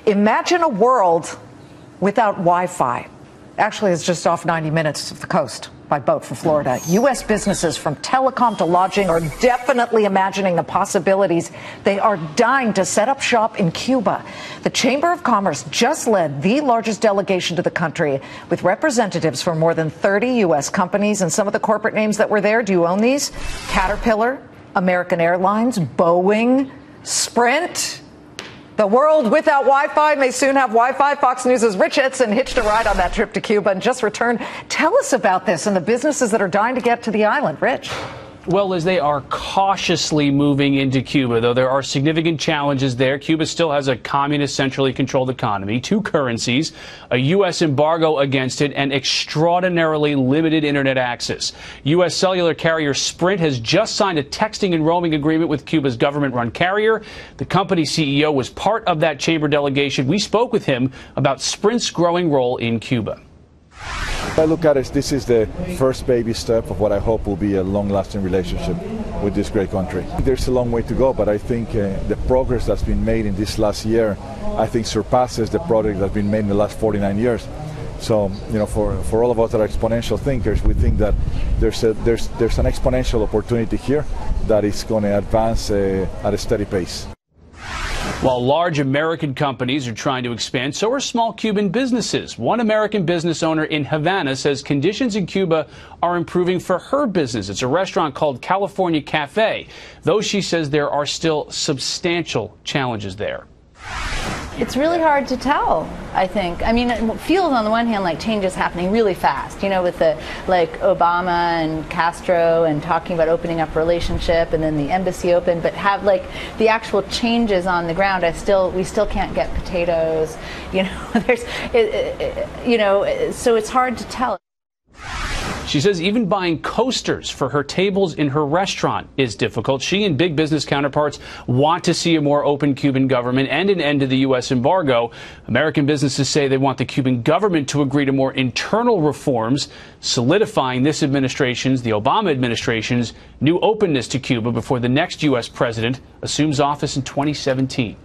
Imagine a world without Wi-Fi. Actually, it's just off 90 minutes of the coast by boat from Florida. U.S. businesses from telecom to lodging are definitely imagining the possibilities. They are dying to set up shop in Cuba. The Chamber of Commerce just led the largest delegation to the country with representatives from more than 30 U.S. companies. And some of the corporate names that were there, do you own these? Caterpillar, American Airlines, Boeing, Sprint. The world without Wi-Fi may soon have Wi-Fi. Fox News' Rich Edson hitched a ride on that trip to Cuba and just returned. Tell us about this and the businesses that are dying to get to the island. Rich. Well, Liz, they are cautiously moving into Cuba, though there are significant challenges there. Cuba still has a communist, centrally controlled economy, two currencies, a U.S. embargo against it, and extraordinarily limited Internet access. U.S. cellular carrier Sprint has just signed a texting and roaming agreement with Cuba's government-run carrier. The company's CEO was part of that chamber delegation. We spoke with him about Sprint's growing role in Cuba. I look at it, this is the first baby step of what I hope will be a long-lasting relationship with this great country. There's a long way to go, but I think the progress that's been made in this last year, I think surpasses the progress that's been made in the last 49 years. So, you know, for all of us that are exponential thinkers, we think that there's an exponential opportunity here that is going to advance at a steady pace. While large American companies are trying to expand, so are small Cuban businesses. One American business owner in Havana says conditions in Cuba are improving for her business. It's a restaurant called California Cafe, though she says there are still substantial challenges there. It's really hard to tell, I think. I mean, it feels on the one hand like change is happening really fast, you know, with the Obama and Castro and talking about opening up relationship and then the embassy open, but have like the actual changes on the ground. We still can't get potatoes, you know, so it's hard to tell. She says even buying coasters for her tables in her restaurant is difficult. She and big business counterparts want to see a more open Cuban government and an end to the U.S. embargo. American businesses say they want the Cuban government to agree to more internal reforms, solidifying this administration's, the Obama administration's, new openness to Cuba before the next U.S. president assumes office in 2017.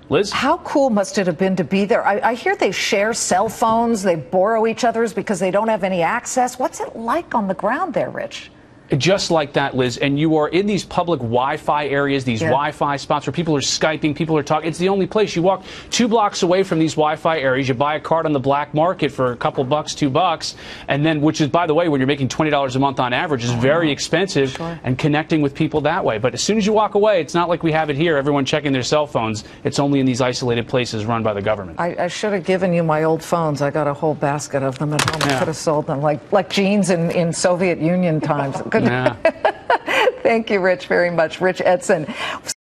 Liz? How cool must it have been to be there? I hear they share cell phones, they borrow each other's because they don't have any access. What's it like on the ground there, Rich? Just like that, Liz, and you are in these public Wi-Fi areas, these Wi-Fi spots where people are Skyping, people are talking. It's the only place. You walk 2 blocks away from these Wi-Fi areas, you buy a card on the black market for a couple bucks, $2, and then, which is, by the way, when you're making $20 a month on average, is very expensive, and connecting with people that way. But as soon as you walk away, it's not like we have it here, everyone checking their cell phones. It's only in these isolated places run by the government. I should have given you my old phones. I got a whole basket of them at home. I could have sold them like jeans in Soviet Union times. Yeah. Thank you, Rich, very much. Rich Edson.